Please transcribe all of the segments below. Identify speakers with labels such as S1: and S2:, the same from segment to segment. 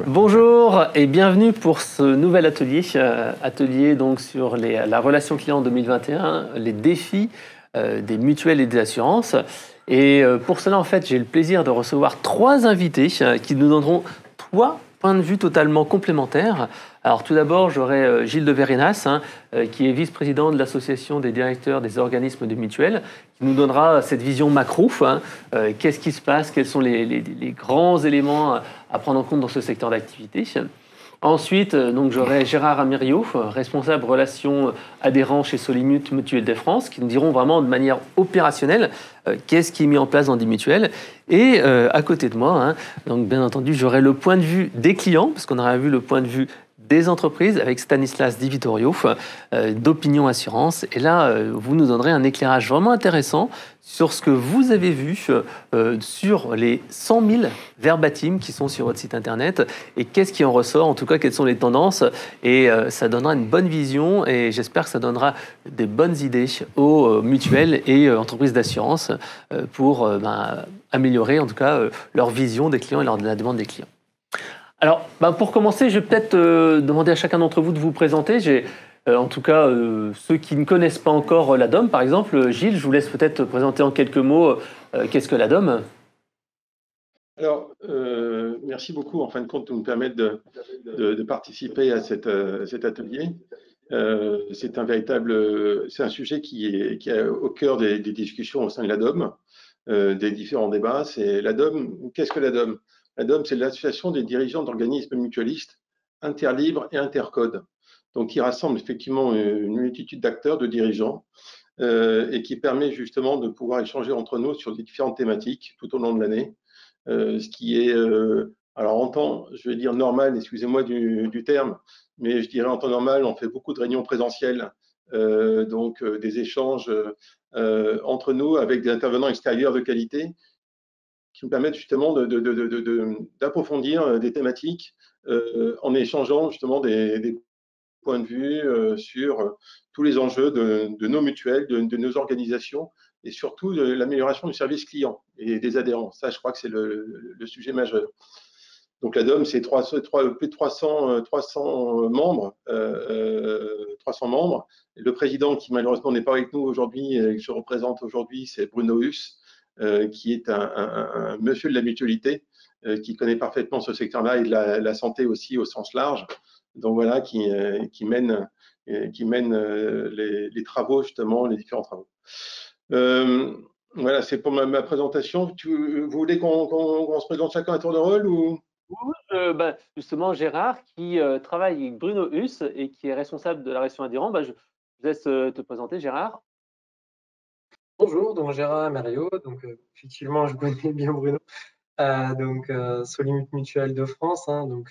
S1: Bonjour et bienvenue pour ce nouvel atelier donc sur la relation client 2021, les défis des mutuelles et des assurances. Et pour cela, en fait, j'ai le plaisir de recevoir trois invités qui nous donneront trois points de vue totalement complémentaires. Alors tout d'abord, j'aurai Gilles de Verinas, qui est vice-président de l'association des directeurs des organismes de mutuelles, qui nous donnera cette vision macro. Qu'est-ce qui se passe, quels sont les grands éléments à prendre en compte dans ce secteur d'activité. Ensuite, donc, j'aurai Gérard Amirio, responsable relations adhérents chez Solimut Mutuelle de France, qui nous diront vraiment de manière opérationnelle qu'est-ce qui est mis en place dans des mutuelles. Et à côté de moi, donc bien entendu, j'aurai le point de vue des clients, parce qu'on aura vu le point de vue des entreprises avec Stanislas Di Vittorio d'Opinion Assurance. Et là, vous nous donnerez un éclairage vraiment intéressant sur ce que vous avez vu sur les 100 000 verbatim qui sont sur votre site internet et qu'est-ce qui en ressort, en tout cas, quelles sont les tendances. Et ça donnera une bonne vision et j'espère que ça donnera des bonnes idées aux mutuelles et entreprises d'assurance pour améliorer, en tout cas, leur vision des clients et de la demande des clients. Alors, pour commencer, je vais peut-être demander à chacun d'entre vous de vous présenter. J'ai, en tout cas, ceux qui ne connaissent pas encore l'ADOM, par exemple. Gilles, je vous laisse peut-être présenter en quelques mots qu'est-ce que l'ADOM.
S2: Alors, merci beaucoup, en fin de compte, de nous permettre de participer à cet atelier. C'est un sujet qui est au cœur des discussions au sein de l'ADOM, des différents débats. C'est l'ADOM. Qu'est-ce que l'ADOM? L'ADOM, c'est l'association des dirigeants d'organismes mutualistes interlibres et intercodes. Donc, qui rassemble effectivement une multitude d'acteurs, de dirigeants, et qui permet justement de pouvoir échanger entre nous sur les différentes thématiques tout au long de l'année. Ce qui est, alors en temps, je vais dire normal, excusez-moi du terme, mais je dirais en temps normal, on fait beaucoup de réunions présentielles, donc des échanges entre nous avec des intervenants extérieurs de qualité qui nous permettent justement d'approfondir des thématiques en échangeant justement des points de vue sur tous les enjeux de nos mutuelles, de nos organisations et surtout de l'amélioration du service client et des adhérents. Ça, je crois que c'est le sujet majeur. Donc la DOM, c'est plus de 300 membres. 300 membres. Et le président, qui malheureusement n'est pas avec nous aujourd'hui, et que je représente aujourd'hui, c'est Bruno Huss, qui est un monsieur de la mutualité, qui connaît parfaitement ce secteur-là et de la santé aussi au sens large. Donc voilà, qui mène les travaux, justement, les différents travaux. Voilà, c'est pour ma présentation. Vous voulez qu'on se présente chacun à tour de rôle ou...
S1: Justement, Gérard, qui travaille avec Bruno Huss et qui est responsable de la relation adhérent, je vous laisse te présenter, Gérard.
S3: Bonjour, donc Gérard Amirio. Donc effectivement, je connais bien Bruno. Solimut Mutuelle de France. Donc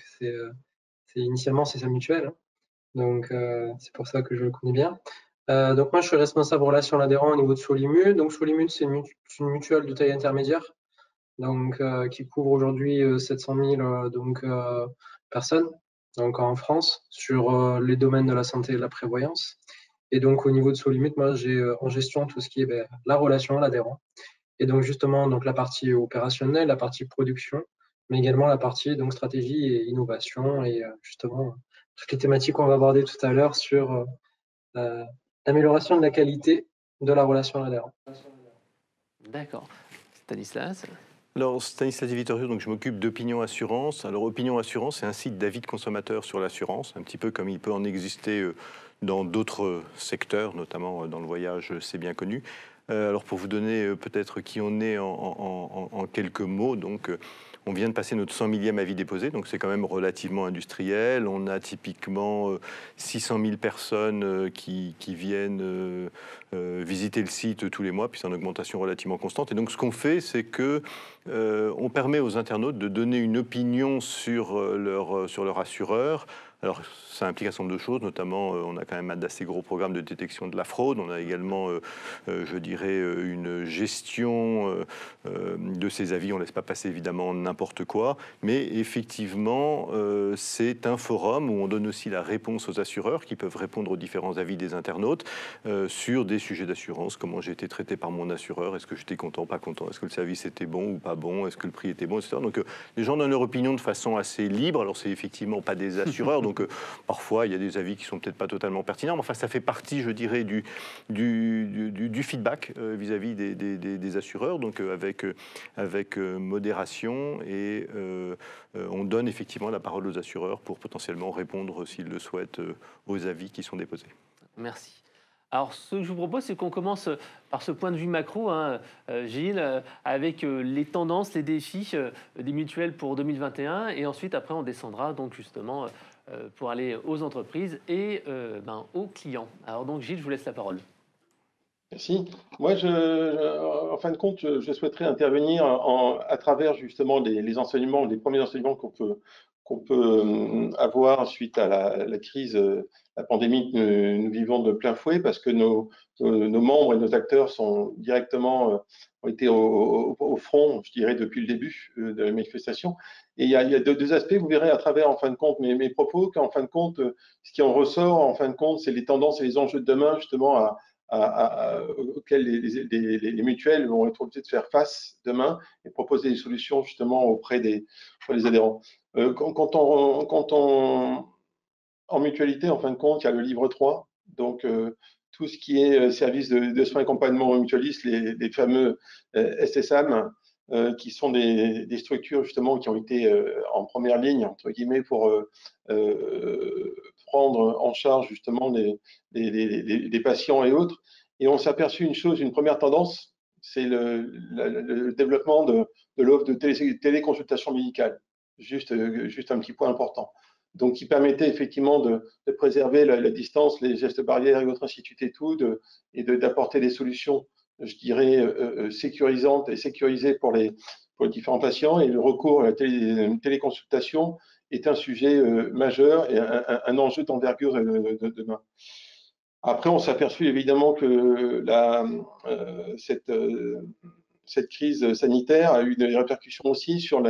S3: initialement c'est sa mutuelle. Donc c'est pour ça que je le connais bien. Donc moi je suis responsable relations adhérents au niveau de Solimut. Donc Solimut c'est une mutuelle de taille intermédiaire, donc qui couvre aujourd'hui 700 000 personnes, donc en France, sur les domaines de la santé et de la prévoyance. Et donc au niveau de Solimut, moi j'ai en gestion tout ce qui est la relation à l'adhérent. Et donc justement donc la partie opérationnelle, la partie production, mais également la partie donc stratégie et innovation et justement toutes les thématiques qu'on va aborder tout à l'heure sur l'amélioration de la qualité de la relation à l'adhérent.
S1: D'accord. Stanislas.
S4: Alors, Stanislas Di Vittorio, donc je m'occupe d'Opinion Assurance. Alors, Opinion Assurance, c'est un site d'avis de consommateurs sur l'assurance, un petit peu comme il peut en exister dans d'autres secteurs, notamment dans le voyage, c'est bien connu. Alors, pour vous donner peut-être qui on est en quelques mots, donc on vient de passer notre 100 millième avis déposé, donc c'est quand même relativement industriel. On a typiquement 600 000 personnes qui viennent visiter le site tous les mois, puis c'est en augmentation relativement constante. Et donc ce qu'on fait, c'est que on permet aux internautes de donner une opinion sur leur assureur Alors, ça implique un certain nombre de choses, notamment, on a quand même d'assez gros programmes de détection de la fraude. On a également, je dirais, une gestion de ces avis. On ne laisse pas passer évidemment n'importe quoi, mais effectivement, c'est un forum où on donne aussi la réponse aux assureurs qui peuvent répondre aux différents avis des internautes sur des sujets d'assurance, comment j'ai été traité par mon assureur, est-ce que j'étais content, pas content, est-ce que le service était bon ou pas bon, est-ce que le prix était bon, etc. Donc les gens donnent leur opinion de façon assez libre. Alors c'est effectivement pas des assureurs, donc parfois il y a des avis qui sont peut-être pas totalement pertinents, mais enfin ça fait partie, je dirais, du feedback vis-à-vis des assureurs, donc avec modération, et on donne effectivement la parole aux assureurs pour potentiellement répondre, s'ils le souhaitent, aux avis qui sont déposés.
S1: Merci. Alors, ce que je vous propose, c'est qu'on commence par ce point de vue macro, hein, Gilles, avec les tendances, les défis des mutuelles pour 2021, et ensuite, après, on descendra donc justement pour aller aux entreprises et aux clients. Alors donc, Gilles, je vous laisse la parole.
S2: Merci. Moi, en fin de compte, je souhaiterais intervenir à travers justement les enseignements, les premiers enseignements qu'on peut avoir suite à la crise, la pandémie que nous vivons de plein fouet, parce que nos membres et nos acteurs sont directement ont été au front, je dirais, depuis le début de la manifestation. Et il y a deux aspects, vous verrez à travers, en fin de compte, mes propos, qu'en fin de compte, ce qui en ressort, en fin de compte, c'est les tendances et les enjeux de demain, justement, auxquels les mutuelles vont être obligées de faire face demain et proposer des solutions justement auprès des adhérents. En mutualité, en fin de compte, il y a le livre 3, donc tout ce qui est service de soins et accompagnement mutualiste, les fameux SSAM, qui sont des structures justement qui ont été en première ligne, entre guillemets, pour prendre en charge justement des patients et autres. Et on s'est aperçu une chose, une première tendance, c'est le développement de l'offre de téléconsultation médicale. Juste un petit point important. Donc, qui permettait effectivement de préserver la distance, les gestes barrières et autres, ainsi de suite et tout, et d'apporter des solutions, je dirais, sécurisantes et sécurisées pour les différents patients. Et le recours à la téléconsultation est un sujet majeur et un enjeu d'envergure de demain. Après, on s'est aperçu évidemment que cette crise sanitaire a eu des répercussions aussi sur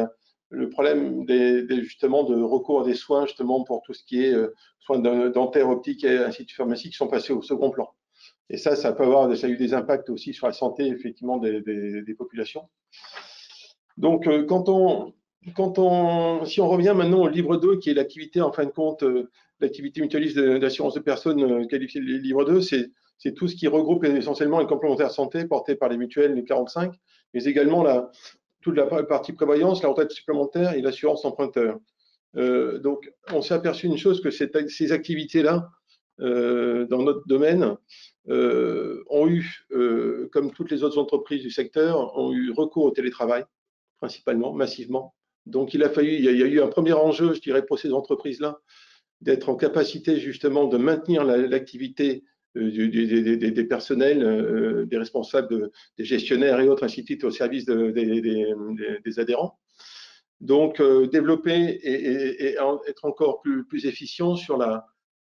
S2: le problème justement de recours à des soins justement pour tout ce qui est soins dentaires, optiques et ainsi de suite, pharmacie, qui sont passés au second plan. Et ça peut avoir, ça a eu des impacts aussi sur la santé effectivement des populations. Donc si on revient maintenant au livre 2, qui est l'activité en fin de compte, l'activité mutualiste d'assurance de personnes qualifiée le livre 2, c'est tout ce qui regroupe essentiellement les complémentaires santé portés par les mutuelles, les 45, mais également toute la partie prévoyance, la retraite supplémentaire et l'assurance emprunteur. Donc, on s'est aperçu une chose, que ces activités-là, dans notre domaine, ont eu, comme toutes les autres entreprises du secteur, ont eu recours au télétravail, principalement, massivement. Donc, il y a eu un premier enjeu, je dirais, pour ces entreprises-là, d'être en capacité justement de maintenir l'activité des personnels, des responsables, des gestionnaires et autres, ainsi de suite, au service des adhérents. Donc, développer et être encore plus efficient sur la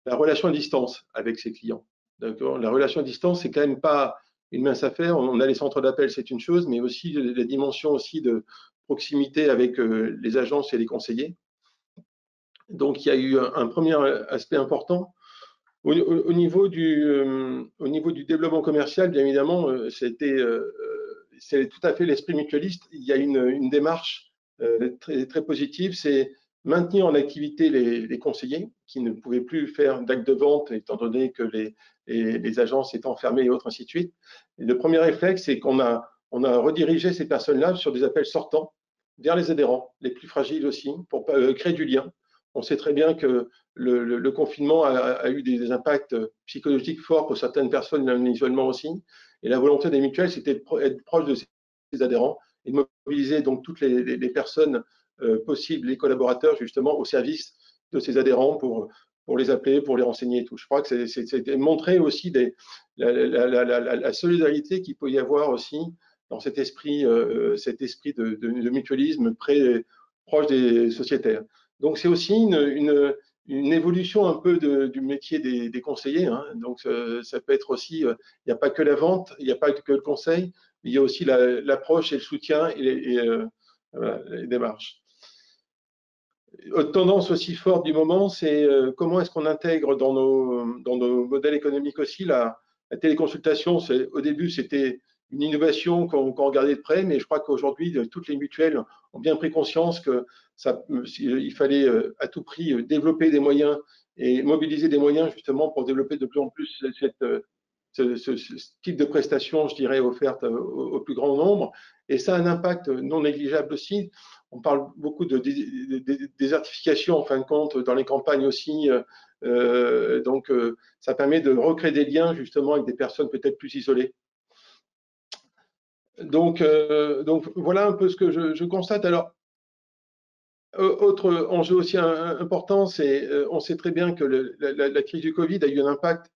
S2: relation à distance avec ses clients. La relation à distance, c'est quand même pas une mince affaire. On a les centres d'appel, c'est une chose, mais aussi la dimension aussi de proximité avec les agences et les conseillers. Donc, il y a eu un premier aspect important. Au niveau du développement commercial, bien évidemment, c'est tout à fait l'esprit mutualiste. Il y a une démarche très positive, c'est maintenir en activité les conseillers qui ne pouvaient plus faire d'actes de vente étant donné que les agences étaient fermées et autres, ainsi de suite. Et le premier réflexe, c'est qu'on a redirigé ces personnes-là sur des appels sortants vers les adhérents, les plus fragiles aussi, pour créer du lien. On sait très bien que le confinement a eu des impacts psychologiques forts pour certaines personnes, l'isolement aussi. Et la volonté des mutuelles, c'était d'être proche de ces adhérents et de mobiliser donc toutes les personnes possibles, les collaborateurs justement au service de ces adhérents pour les appeler, pour les renseigner et tout. Je crois que c'est montrer aussi la solidarité qu'il peut y avoir aussi dans cet esprit de mutualisme proche des sociétaires. Donc c'est aussi une évolution un peu du métier des conseillers. Hein. Donc, ça peut être aussi, il n'y a pas que la vente, il n'y a pas que le conseil, mais il y a aussi l'approche et le soutien et les démarches. Autre tendance aussi forte du moment, c'est comment est-ce qu'on intègre dans nos modèles économiques aussi la téléconsultation. Au début, c'était une innovation qu'on regardait de près, mais je crois qu'aujourd'hui, toutes les mutuelles ont bien pris conscience qu'il fallait à tout prix développer des moyens et mobiliser des moyens justement pour développer de plus en plus ce type de prestation, je dirais, offerte au plus grand nombre. Et ça a un impact non négligeable aussi. On parle beaucoup de désertification, en fin de compte, dans les campagnes aussi. Donc, ça permet de recréer des liens, justement, avec des personnes peut-être plus isolées. Donc, voilà un peu ce que je constate. Alors, autre enjeu aussi important, c'est on sait très bien que la crise du Covid a eu un impact.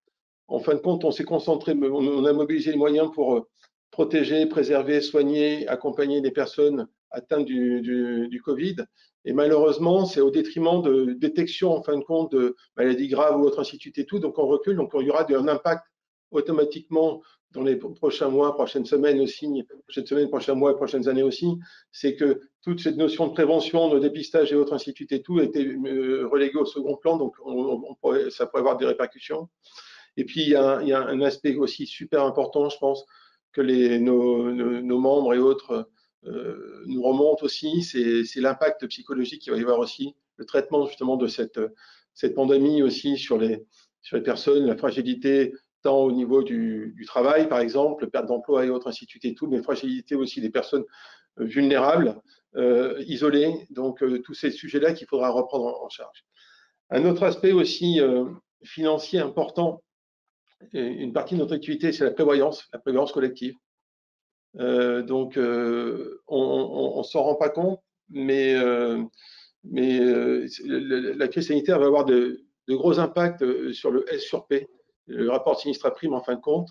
S2: En fin de compte, on s'est concentré, on a mobilisé les moyens pour protéger, préserver, soigner, accompagner les personnes atteintes du Covid. Et malheureusement, c'est au détriment de détection, en fin de compte, de maladies graves ou autres, ainsi de suite et tout. Donc, on recule. Donc, il y aura un impact automatiquement dans les prochains mois, prochaines semaines aussi, prochaines semaines, prochains mois, prochaines années aussi. C'est que toute cette notion de prévention, de dépistage et autres, ainsi de suite et tout, a été reléguée au second plan. Donc, ça pourrait avoir des répercussions. Et puis, il y a un aspect aussi super important, je pense, que nos membres et autres nous remontent aussi, c'est l'impact psychologique qu'il va y avoir aussi, le traitement justement de cette pandémie aussi sur les personnes, la fragilité tant au niveau du travail, par exemple, perte d'emploi et autres, ainsi de suite et tout, mais fragilité aussi des personnes vulnérables, isolées. Donc, tous ces sujets-là qu'il faudra reprendre en charge. Un autre aspect aussi financier important, une partie de notre activité, c'est la prévoyance collective. Donc, on ne s'en rend pas compte, mais la crise sanitaire va avoir de gros impacts sur le S sur P, le rapport sinistre à prime en fin de compte.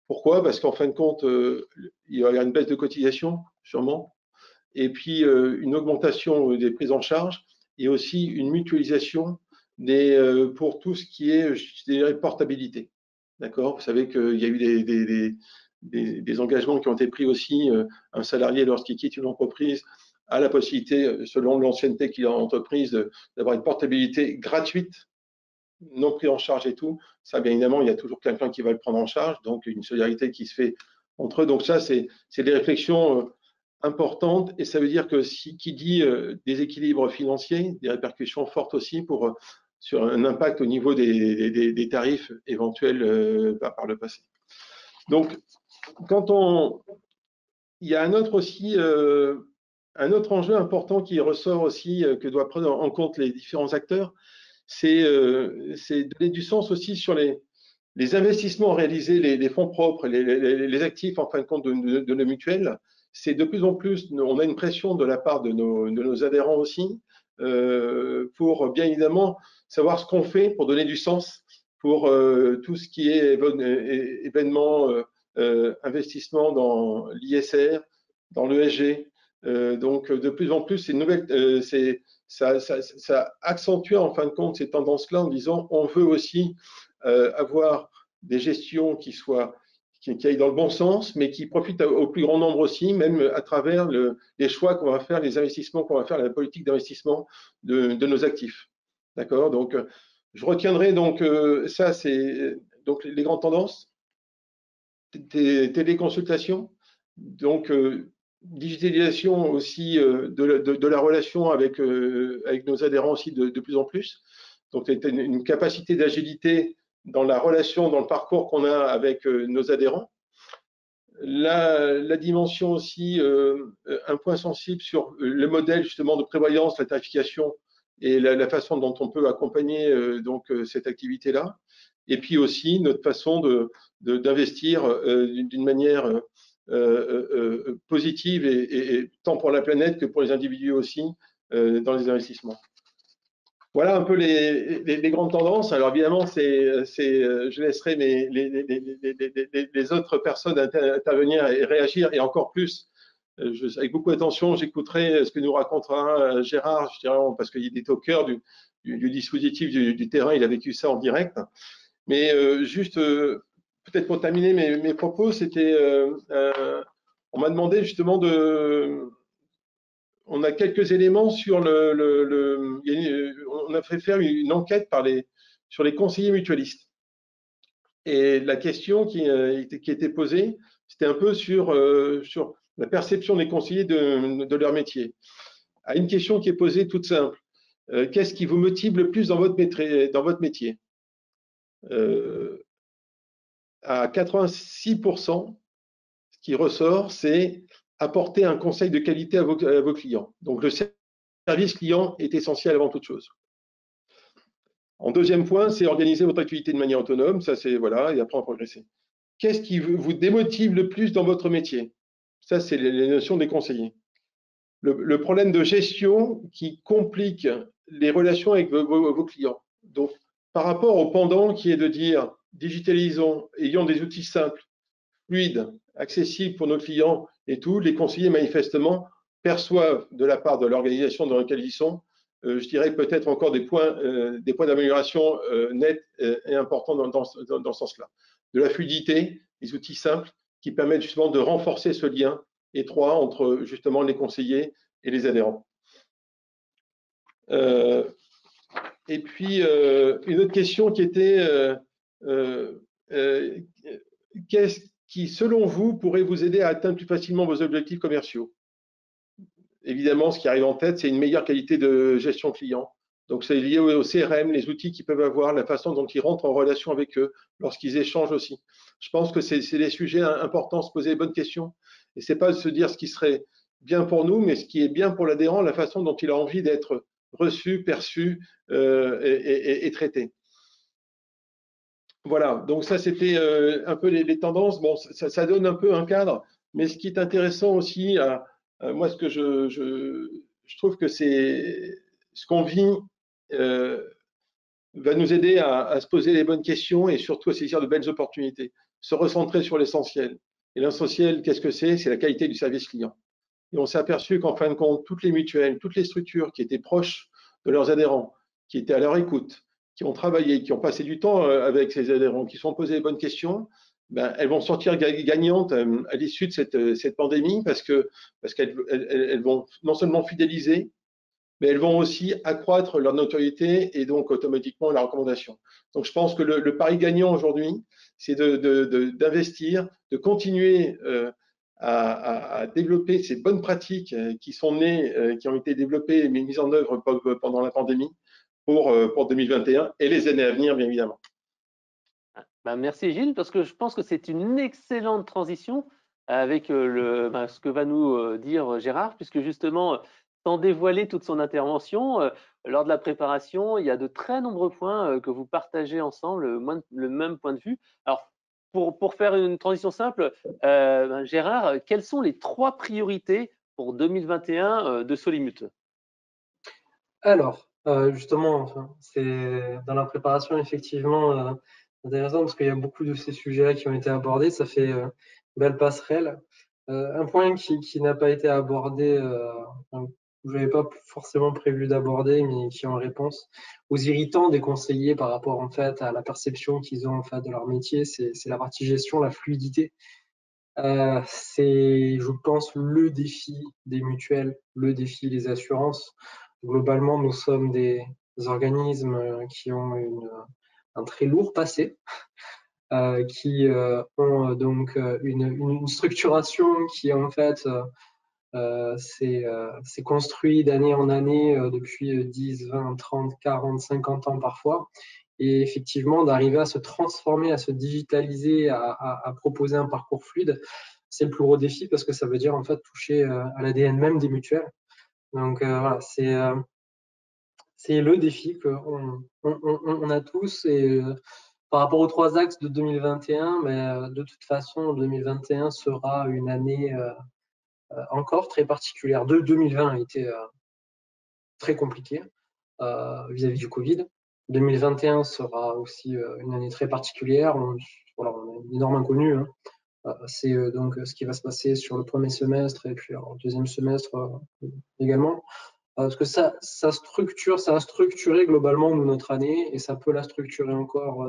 S2: Pourquoi? Parce qu'en fin de compte, il y aura une baisse de cotisation, sûrement, et puis une augmentation des prises en charge, et aussi une mutualisation pour tout ce qui est, je dirais, portabilité. D'accord? Vous savez qu'il y a eu des engagements qui ont été pris aussi. Un salarié, lorsqu'il quitte une entreprise, a la possibilité, selon l'ancienneté qu'il a en entreprise, d'avoir une portabilité gratuite, non pris en charge et tout. Ça, bien évidemment, il y a toujours quelqu'un qui va le prendre en charge, donc une solidarité qui se fait entre eux. Donc ça, c'est des réflexions importantes, et ça veut dire que qui dit déséquilibre financier, des répercussions fortes aussi sur un impact au niveau des tarifs éventuels par le passé. Donc, il y a un autre enjeu important qui ressort aussi, que doivent prendre en compte les différents acteurs, c'est donner du sens aussi sur les investissements réalisés, les fonds propres, les actifs en fin de compte de nos mutuelles. C'est de plus en plus, on a une pression de la part de nos adhérents aussi, pour bien évidemment savoir ce qu'on fait pour donner du sens pour tout ce qui est événements, investissement dans l'ISR, dans l'ESG. Donc, de plus en plus, ça accentue en fin de compte ces tendances-là en disant on veut aussi avoir des gestions qui aillent dans le bon sens, mais qui profitent au plus grand nombre aussi, même à travers les choix qu'on va faire, les investissements qu'on va faire, la politique d'investissement de nos actifs. D'accord? Donc, je retiendrai donc ça, c'est donc les grandes tendances. Téléconsultation, donc digitalisation aussi de la relation avec nos adhérents aussi de plus en plus. Donc, une capacité d'agilité dans la relation, dans le parcours qu'on a avec nos adhérents. La dimension aussi, un point sensible sur le modèle justement de prévoyance, la tarification et la façon dont on peut accompagner cette activité-là. Et puis aussi notre façon d'investir d'une manière positive et tant pour la planète que pour les individus aussi dans les investissements. Voilà un peu les grandes tendances. Alors évidemment, je laisserai les autres personnes intervenir et réagir, et encore plus, avec beaucoup d'attention, j'écouterai ce que nous racontera Gérard, je dirais, parce qu'il est au cœur du du dispositif du terrain, il a vécu ça en direct. Mais juste, peut-être pour terminer mes propos, c'était, on m'a demandé justement on a quelques éléments sur on a fait faire une enquête sur les conseillers mutualistes. Et la question qui était posée, c'était un peu sur la perception des conseillers de leur métier. À une question qui est posée toute simple. Qu'est-ce qui vous motive le plus dans votre métier? À 86%, ce qui ressort, c'est apporter un conseil de qualité à vos clients. Donc, le service client est essentiel avant toute chose. En deuxième point, c'est organiser votre activité de manière autonome. Ça, c'est voilà, et après, on va progresser. Qu'est-ce qui vous démotive le plus dans votre métier? Ça, c'est les notions des conseillers. Le problème de gestion qui complique les relations avec vos clients. Donc, par rapport au pendant qui est de dire digitalisons, ayons des outils simples, fluides, accessibles pour nos clients et tout, les conseillers manifestement perçoivent de la part de l'organisation dans laquelle ils sont, je dirais peut-être encore des points d'amélioration nets et importants dans ce sens-là. De la fluidité, des outils simples qui permettent justement de renforcer ce lien étroit entre justement les conseillers et les adhérents. Et puis, une autre question qui était qu'est-ce qui, selon vous, pourrait vous aider à atteindre plus facilement vos objectifs commerciaux? Évidemment, ce qui arrive en tête, c'est une meilleure qualité de gestion client. Donc, c'est lié au CRM, les outils qu'ils peuvent avoir, la façon dont ils rentrent en relation avec eux, lorsqu'ils échangent aussi. Je pense que c'est des sujets importants, se poser les bonnes questions. Et c'est pas de se dire ce qui serait bien pour nous, mais ce qui est bien pour l'adhérent, la façon dont il a envie d'être reçu, perçu et traité. Voilà, donc ça c'était un peu les tendances. Bon, ça donne un peu un cadre, mais ce qui est intéressant aussi, moi ce que je trouve que c'est ce qu'on vit va nous aider à se poser les bonnes questions et surtout à saisir de belles opportunités, se recentrer sur l'essentiel. Et l'essentiel, qu'est-ce que c'est? C'est la qualité du service client. Et on s'est aperçu qu'en fin de compte, toutes les mutuelles, toutes les structures qui étaient proches de leurs adhérents, qui étaient à leur écoute, qui ont travaillé, qui ont passé du temps avec ces adhérents, qui se sont posés les bonnes questions, ben, elles vont sortir gagnantes à l'issue de cette pandémie parce qu'elles vont non seulement fidéliser, mais elles vont aussi accroître leur notoriété et donc automatiquement la recommandation. Donc je pense que le pari gagnant aujourd'hui, c'est d'investir, de continuer à développer ces bonnes pratiques qui sont nées, qui ont été développées et mises en œuvre pendant la pandémie pour 2021 et les années à venir, bien évidemment.
S1: Ben, merci Gilles, parce que je pense que c'est une excellente transition avec ce que va nous dire Gérard, puisque justement, sans dévoiler toute son intervention, lors de la préparation, il y a de très nombreux points que vous partagez ensemble, le même point de vue. Alors, pour faire une transition simple, Gérard, quelles sont les 3 priorités pour 2021 de Solimut?
S3: Alors, justement, enfin, c'est dans la préparation, effectivement, intéressant parce qu'il y a beaucoup de ces sujets-là qui ont été abordés. Ça fait une belle passerelle. Un point qui n'a pas été abordé, que je n'avais pas forcément prévu d'aborder, mais qui est en réponse aux irritants des conseillers par rapport en fait à la perception qu'ils ont en fait de leur métier, c'est la partie gestion, la fluidité. C'est, je pense, le défi des mutuelles, le défi des assurances. Globalement, nous sommes des organismes qui ont un très lourd passé, qui ont donc une structuration qui en fait s'est construit d'année en année depuis 10, 20, 30, 40, 50 ans parfois. Et effectivement, d'arriver à se transformer, à se digitaliser, à proposer un parcours fluide, c'est le plus gros défi parce que ça veut dire en fait toucher à l'ADN même des mutuelles. Donc voilà, c'est le défi qu'on a tous. Et par rapport aux 3 axes de 2021, mais de toute façon, 2021 sera une année encore très particulière. 2020 a été très compliqué vis-à-vis du Covid. 2021 sera aussi une année très particulière. On a une énorme inconnue. Hein. C'est donc ce qui va se passer sur le premier semestre et puis le deuxième semestre également. Parce que ça a structuré globalement nous, notre année, et ça peut la structurer encore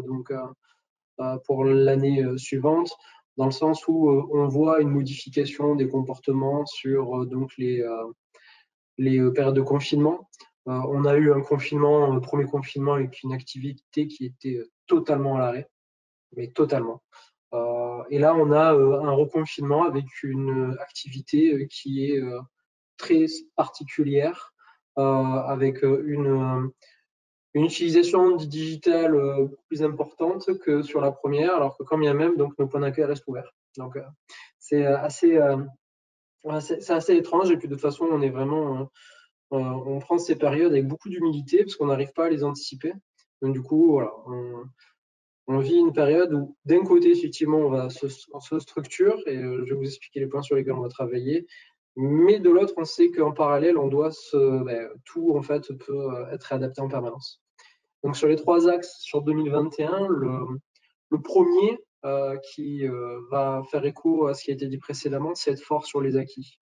S3: pour l'année suivante, dans le sens où on voit une modification des comportements sur donc les périodes de confinement. On a eu un premier confinement avec une activité qui était totalement à l'arrêt, mais totalement. Et là, on a un reconfinement avec une activité qui est très particulière, avec une utilisation du digital plus importante que sur la première, alors que quand bien même, donc, nos points d'accueil restent ouverts. Donc, c'est assez étrange. Et puis, de toute façon, on est vraiment, on prend ces périodes avec beaucoup d'humilité parce qu'on n'arrive pas à les anticiper. Donc, du coup, voilà, on vit une période où, d'un côté, effectivement, on se structure, et je vais vous expliquer les points sur lesquels on va travailler. Mais de l'autre, on sait qu'en parallèle, tout en fait peut être adapté en permanence. Donc sur les 3 axes sur 2021, le premier qui va faire écho à ce qui a été dit précédemment, c'est être fort sur les acquis.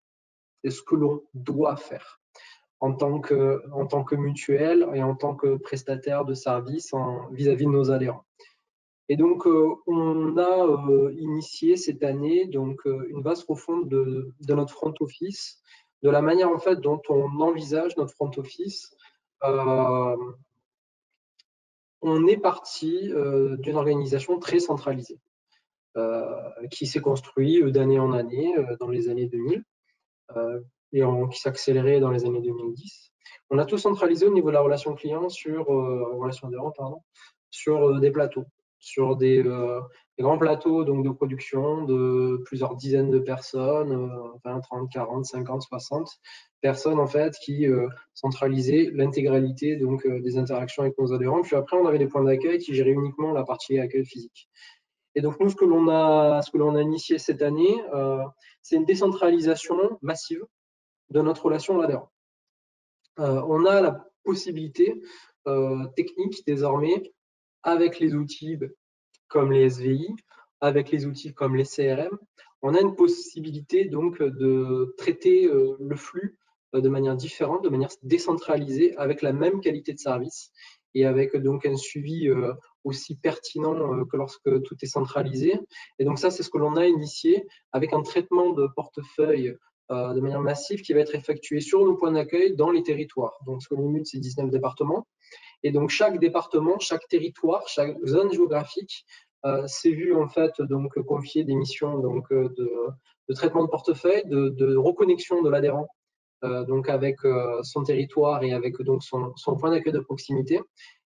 S3: C'est ce que l'on doit faire en tant que mutuelle et en tant que prestataire de services vis-à-vis de nos adhérents. Et donc, on a initié cette année une vaste refonte de notre front office, de la manière en fait dont on envisage notre front office. On est parti d'une organisation très centralisée qui s'est construite d'année en année dans les années 2000 et qui s'est accélérée dans les années 2010. On a tout centralisé au niveau de la relation client relation adhérent, sur des plateaux, sur des grands plateaux donc de production de plusieurs dizaines de personnes, 20, 30, 40, 50, 60 personnes en fait qui centralisaient l'intégralité des interactions avec nos adhérents. Puis après, on avait des points d'accueil qui géraient uniquement la partie accueil physique. Et donc nous, ce que l'on a initié cette année, c'est une décentralisation massive de notre relation à l'adhérent. On a la possibilité technique désormais, avec les outils comme les SVI, avec les outils comme les CRM, on a une possibilité donc de traiter le flux de manière différente, de manière décentralisée, avec la même qualité de service et avec donc un suivi aussi pertinent que lorsque tout est centralisé. Et donc ça, c'est ce que l'on a initié avec un traitement de portefeuille de manière massive qui va être effectué sur nos points d'accueil dans les territoires. Donc Solimut, c'est 19 départements. Et donc chaque département, chaque territoire, chaque zone géographique s'est vu en fait donc confier des missions de traitement de portefeuille, de reconnexion de l'adhérent donc avec son territoire et avec donc son point d'accueil de proximité.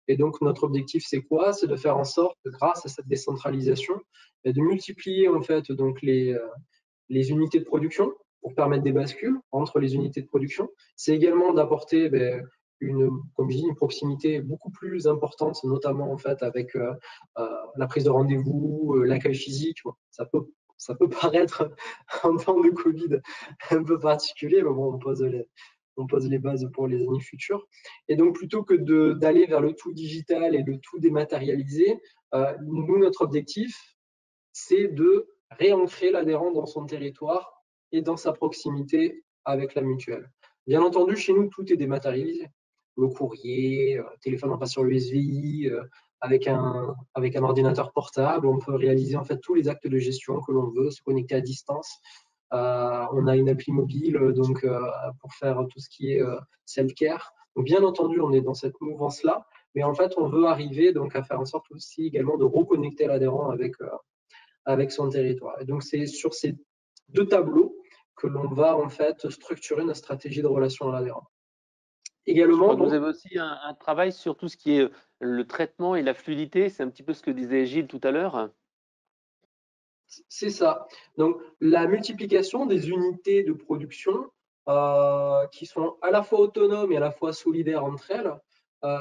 S3: Et donc notre objectif c'est quoi? C'est de faire en sorte, grâce à cette décentralisation, de multiplier en fait donc les unités de production pour permettre des bascules entre les unités de production. C'est également d'apporter comme je dis, une proximité beaucoup plus importante, notamment en fait avec la prise de rendez-vous, l'accueil physique. Ça peut paraître en temps de Covid un peu particulier, mais bon, on pose les bases pour les années futures. Et donc, plutôt que d'aller vers le tout digital et le tout dématérialisé, nous, notre objectif, c'est de réancrer l'adhérent dans son territoire et dans sa proximité avec la mutuelle. Bien entendu, chez nous, tout est dématérialisé. Le courrier, téléphone en passant sur l'USVI, avec un ordinateur portable, on peut réaliser en fait tous les actes de gestion que l'on veut, se connecter à distance. On a une appli mobile pour faire tout ce qui est self-care. Donc, bien entendu, on est dans cette mouvance-là, mais en fait, on veut arriver donc à faire en sorte aussi également de reconnecter l'adhérent avec son territoire. Et donc, c'est sur ces 2 tableaux que l'on va en fait structurer notre stratégie de relation à l'adhérent.
S1: Également, vous avez aussi un travail sur tout ce qui est le traitement et la fluidité. C'est un petit peu ce que disait Gilles tout à l'heure.
S3: C'est ça. Donc, la multiplication des unités de production qui sont à la fois autonomes et à la fois solidaires entre elles,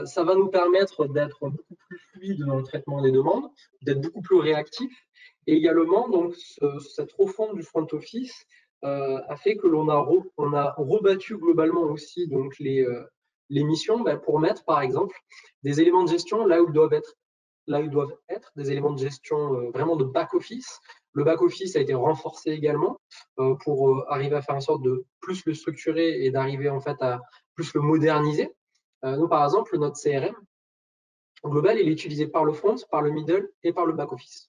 S3: ça va nous permettre d'être beaucoup plus fluide dans le traitement des demandes, d'être beaucoup plus réactif. Et également, donc, cette refonte du front office a fait que l'on a rebattu globalement aussi donc, les missions pour mettre, par exemple, des éléments de gestion là où ils doivent être, des éléments de gestion vraiment de back-office. Le back-office a été renforcé également pour arriver à faire en sorte de plus le structurer et d'arriver en fait à plus le moderniser. Nous, par exemple, notre CRM global, il est utilisé par le front, par le middle et par le back-office.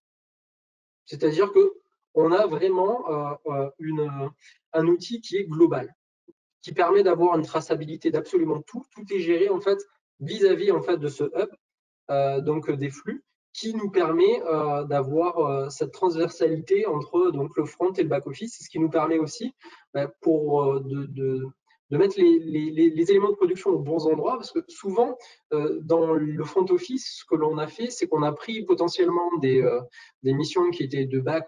S3: C'est-à-dire qu'on a vraiment un outil qui est global, qui permet d'avoir une traçabilité d'absolument tout. Tout est géré en fait vis-à-vis en fait de ce hub, donc des flux, qui nous permet d'avoir cette transversalité entre donc le front et le back-office, ce qui nous permet aussi pour de mettre les éléments de production aux bons endroits, parce que souvent, dans le front office, ce que l'on a fait, c'est qu'on a pris potentiellement des missions qui étaient de back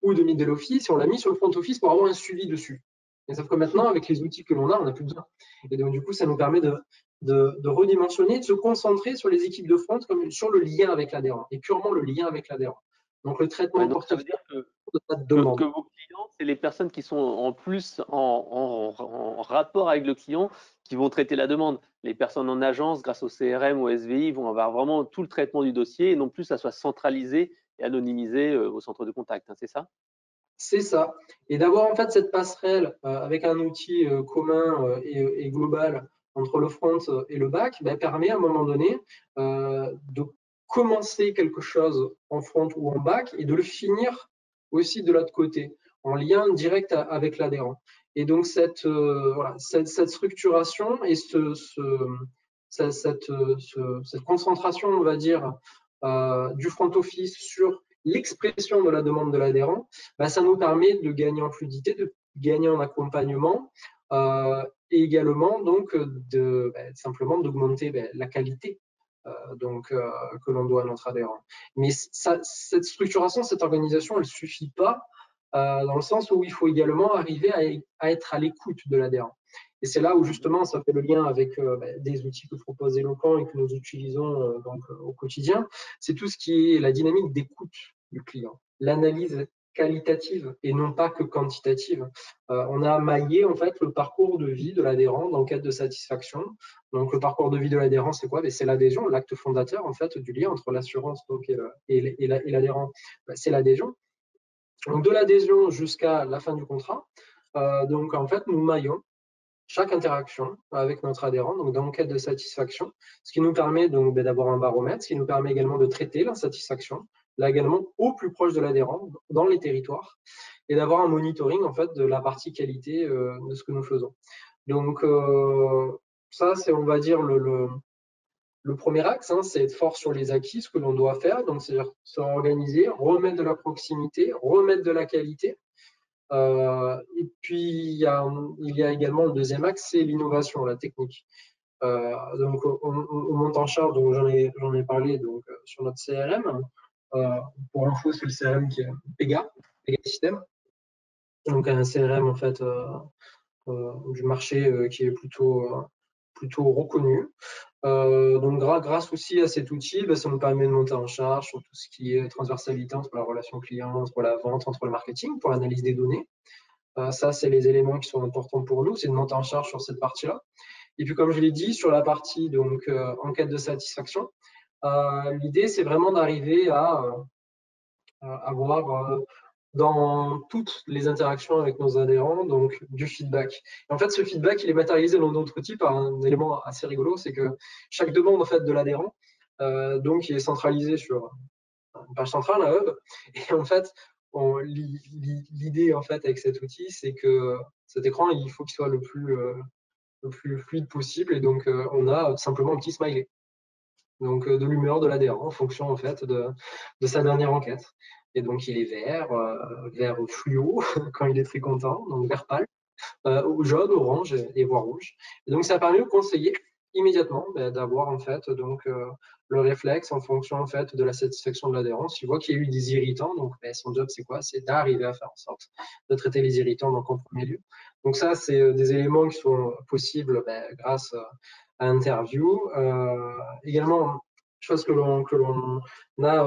S3: ou de middle office, et on l'a mis sur le front office pour avoir un suivi dessus. Et sauf que maintenant, avec les outils que l'on a, on n'a plus besoin. Et donc, du coup, ça nous permet de redimensionner, de se concentrer sur les équipes de front, comme sur le lien avec l'adhérent, et purement le lien avec l'adhérent. Donc, le traitement
S1: ça veut dire
S3: de cette demande.
S1: Que vos clients, c'est les personnes qui sont en plus en rapport avec le client qui vont traiter la demande. Les personnes en agence, grâce au CRM ou au SVI, vont avoir vraiment tout le traitement du dossier et non plus ça soit centralisé et anonymisé au centre de contact. Hein, c'est ça?
S3: C'est ça. Et d'avoir en fait cette passerelle avec un outil commun et global entre le front et le back permet à un moment donné de commencer quelque chose en front ou en back et de le finir aussi de l'autre côté, en lien direct avec l'adhérent. Et donc cette structuration et cette concentration, on va dire, du front office sur l'expression de la demande de l'adhérent, ça nous permet de gagner en fluidité, de gagner en accompagnement et également donc simplement d'augmenter la qualité que l'on doit à notre adhérent. Mais cette structuration, cette organisation, elle ne suffit pas dans le sens où il faut également arriver à être à l'écoute de l'adhérent. Et c'est là où justement ça fait le lien avec des outils que propose Eloquent et que nous utilisons au quotidien. C'est tout ce qui est la dynamique d'écoute du client, l'analyse qualitative et non pas que quantitative. On a maillé en fait le parcours de vie de l'adhérent dans le cadre de satisfaction. Donc le parcours de vie de l'adhérent, c'est quoi? C'est l'adhésion, l'acte fondateur en fait du lien entre l'assurance et l'adhérent. C'est l'adhésion. Donc de l'adhésion jusqu'à la fin du contrat. Donc en fait, nous maillons chaque interaction avec notre adhérent, donc dans le cadre de satisfaction, ce qui nous permet donc d'avoir un baromètre, ce qui nous permet également de traiter l'insatisfaction, là également au plus proche de l'adhérent, dans les territoires, et d'avoir un monitoring en fait de la partie qualité de ce que nous faisons. Donc ça, c'est on va dire le premier axe, hein, c'est être fort sur les acquis, ce que l'on doit faire, donc c'est-à-dire s'organiser, remettre de la proximité, remettre de la qualité. Et puis, il y a également le deuxième axe, c'est l'innovation, la technique. Donc, on monte en charge, donc j'en ai parlé donc, sur notre CRM. Pour info, c'est le CRM qui est Pega System. Donc, un CRM en fait du marché qui est plutôt reconnu. Donc grâce aussi à cet outil, ça nous permet de monter en charge sur tout ce qui est transversalité entre la relation client, entre la vente, entre le marketing, pour l'analyse des données. Ça, c'est les éléments qui sont importants pour nous, c'est de monter en charge sur cette partie-là. Et puis comme je l'ai dit, sur la partie donc enquête de satisfaction, l'idée c'est vraiment d'arriver à avoir dans toutes les interactions avec nos adhérents, donc du feedback. Et en fait, ce feedback, il est matérialisé dans notre outil par un élément assez rigolo, c'est que chaque demande en fait de l'adhérent, donc, il est centralisé sur une page centrale, un hub. Et en fait, l'idée en fait avec cet outil, c'est que cet écran, il faut qu'il soit le plus fluide possible. Et donc, on a simplement un petit smiley. Donc, de l'humeur de l'adhérent en fonction en fait de sa dernière enquête. Et donc, il est vert fluo quand il est très content, donc vert pâle, jaune, orange et voire rouge. Et donc, ça permet au conseiller immédiatement d'avoir en fait donc le réflexe en fonction en fait de la satisfaction de l'adhérent. S'il voit qu'il y a eu des irritants, donc son job c'est quoi? C'est d'arriver à faire en sorte de traiter les irritants donc en premier lieu. Donc ça, c'est des éléments qui sont possibles grâce à Interview. Également, chose que l'on a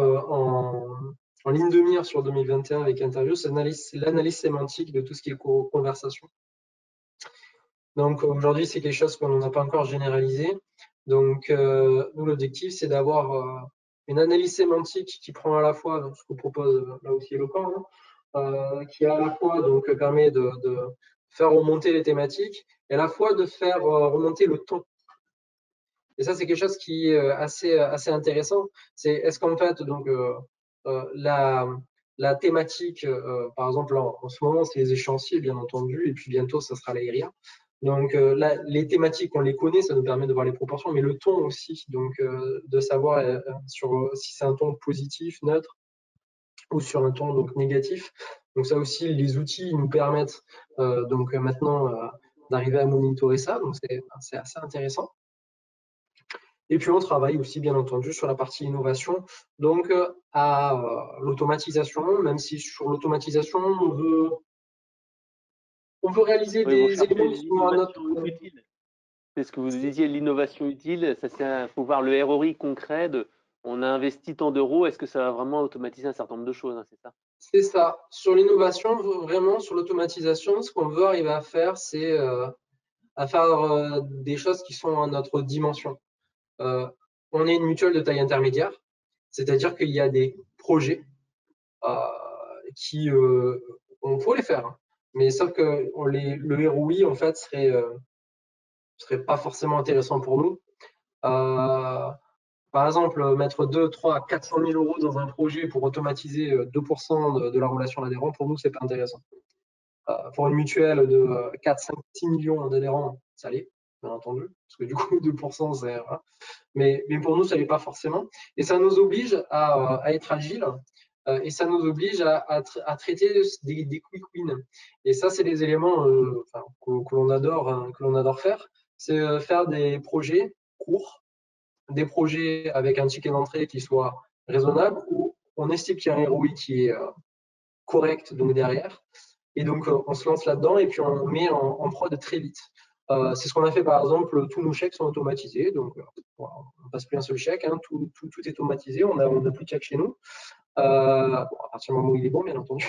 S3: en ligne de mire sur 2021 avec Interview, c'est l'analyse sémantique de tout ce qui est conversation. Donc aujourd'hui, c'est quelque chose qu'on n'a pas encore généralisé. Donc nous, l'objectif, c'est d'avoir une analyse sémantique qui prend à la fois ce que propose là aussi Eloquent, qui à la fois donc permet faire remonter les thématiques et à la fois de faire remonter le ton. Et ça, c'est quelque chose qui est assez intéressant. C'est est-ce qu'en fait, donc, la thématique, par exemple, en ce moment, c'est les échéanciers, bien entendu, et puis bientôt, ça sera l'aérien. Donc, là, les thématiques, on les connaît, ça nous permet de voir les proportions, mais le ton aussi, donc, de savoir si c'est un ton positif, neutre, ou sur un ton donc négatif. Donc ça aussi, les outils nous permettent donc maintenant d'arriver à monitorer ça. Donc c'est assez intéressant. Et puis on travaille aussi bien entendu sur la partie innovation, donc à l'automatisation, même si sur l'automatisation on veut réaliser
S1: Oui, vous
S3: des
S1: cherchez
S3: éléments qui sont à notre
S1: l'innovation utile. C'est ce que vous disiez, l'innovation utile. Ça, c'est faut voir le ROI concret de on a investi tant d'euros, est-ce que ça va vraiment automatiser un certain nombre de choses, hein, c'est ça?
S3: C'est ça. Sur l'innovation, vraiment sur l'automatisation, ce qu'on veut arriver à faire, c'est à faire des choses qui sont à notre dimension. On est une mutuelle de taille intermédiaire, c'est-à-dire qu'il y a des projets qui, on faut les faire, hein, mais sauf que le ROI en fait serait pas forcément intéressant pour nous. Par exemple, mettre 2, 3, 400 000 euros dans un projet pour automatiser 2% de la relation à l'adhérent, pour nous, c'est pas intéressant. Pour une mutuelle de 4, 5, 6 millions d'adhérents, ça l'est, bien entendu, parce que du coup, 2%, c'est... Voilà. Mais pour nous, ça l'est pas forcément. Et ça nous oblige à être agile et ça nous oblige à traiter des quick wins. Et ça, c'est des éléments que l'on adore faire. C'est faire des projets courts, des projets avec un ticket d'entrée qui soit raisonnable, où on estime qu'il y a un ROI qui est correct donc derrière. Et donc, on se lance là-dedans et puis on met en prod très vite. C'est ce qu'on a fait par exemple, tous nos chèques sont automatisés, donc on ne passe plus un seul chèque, hein, tout est automatisé, on n'a plus de chèque chez nous. À partir du moment où il est bon, bien entendu.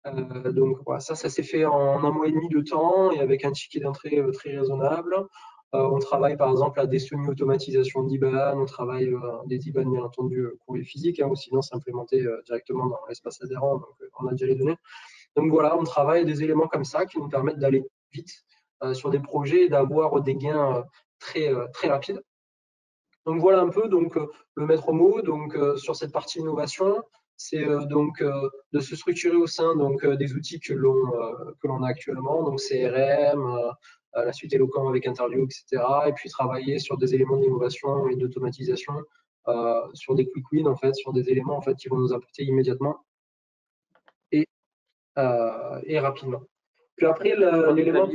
S3: Donc voilà, ça s'est fait en 1 mois et demi de temps et avec un ticket d'entrée très raisonnable. On travaille par exemple à des semi-automatisations d'IBAN, on travaille des IBAN bien entendu courrier physique, hein, ou sinon s'implémenter directement dans l'espace adhérent, donc on a déjà les données. Donc voilà, on travaille des éléments comme ça qui nous permettent d'aller vite sur des projets et d'avoir des gains très rapides. Donc voilà un peu donc le maître mot donc sur cette partie innovation, c'est donc de se structurer au sein donc des outils que l'on a actuellement, donc CRM, la suite Eloquent avec Interview, etc. Et puis travailler sur des éléments d'innovation et d'automatisation, sur des quick wins en fait, sur des éléments en fait qui vont nous apporter immédiatement et rapidement. Puis après l'élément.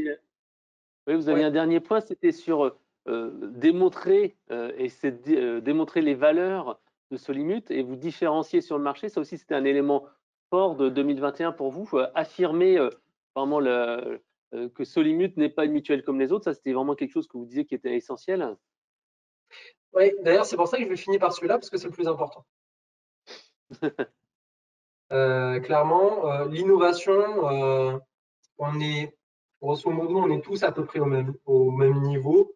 S1: Oui, vous aviez un dernier point, c'était sur démontrer démontrer les valeurs de Solimut et vous différencier sur le marché. Ça aussi, c'était un élément fort de 2021 pour vous, affirmer vraiment que Solimut n'est pas une mutuelle comme les autres. Ça, c'était vraiment quelque chose que vous disiez qui était essentiel.
S3: Oui, d'ailleurs, c'est pour ça que je vais finir par celui-là parce que c'est le plus important. Clairement, l'innovation, on est grosso modo, on est tous à peu près au même niveau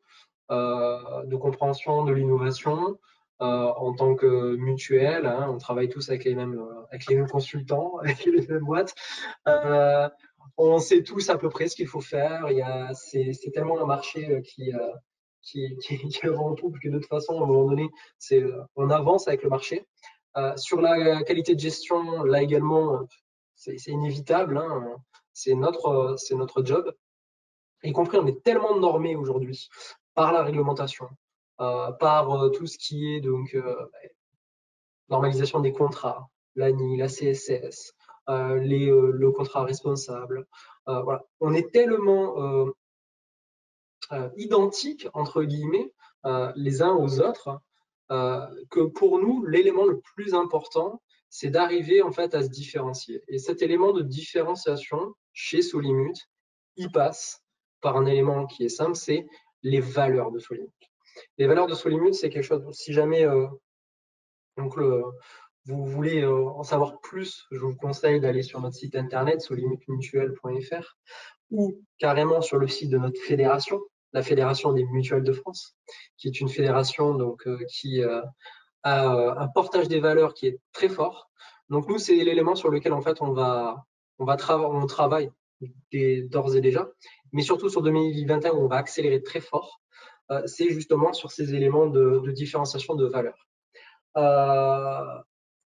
S3: de compréhension de l'innovation en tant que mutuelle. Hein, on travaille tous avec les mêmes consultants, avec les mêmes boîtes. On sait tous à peu près ce qu'il faut faire. C'est tellement un marché qui est en poupe que de toute façon, à un moment donné, on avance avec le marché. Sur la qualité de gestion, là également, c'est inévitable. Hein, c'est notre job. Y compris, on est tellement normé aujourd'hui par la réglementation, par tout ce qui est donc normalisation des contrats, l'ANI, la CSS, le contrat responsable. Voilà. On est tellement identiques, entre guillemets, les uns aux autres, que pour nous, l'élément le plus important, c'est d'arriver en fait à se différencier. Et cet élément de différenciation chez Solimut, il passe par un élément qui est simple, c'est les valeurs de Solimut. Les valeurs de Solimut, c'est quelque chose, si jamais vous voulez en savoir plus, je vous conseille d'aller sur notre site internet solimutmutuel.fr ou carrément sur le site de notre fédération, la Fédération des mutuelles de France, qui est une fédération donc, qui a un portage des valeurs qui est très fort. Donc nous, c'est l'élément sur lequel en fait on travaille d'ores et déjà, mais surtout sur 2021 où on va accélérer très fort, c'est justement sur ces éléments de différenciation de valeur.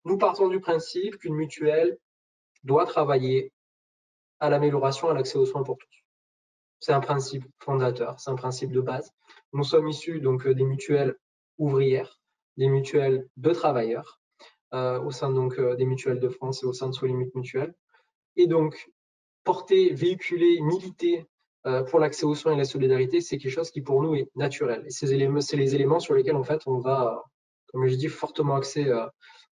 S3: Nous partons du principe qu'une mutuelle doit travailler à l'amélioration à l'accès aux soins pour tous. C'est un principe fondateur, c'est un principe de base. Nous sommes issus donc des mutuelles ouvrières, des mutuelles de travailleurs, au sein donc des mutuelles de France et au sein de Solimut Mutuelle. Et donc, porter, véhiculer, militer pour l'accès aux soins et la solidarité, c'est quelque chose qui pour nous est naturel. Et c'est les éléments sur lesquels en fait on va, comme je dis, fortement axer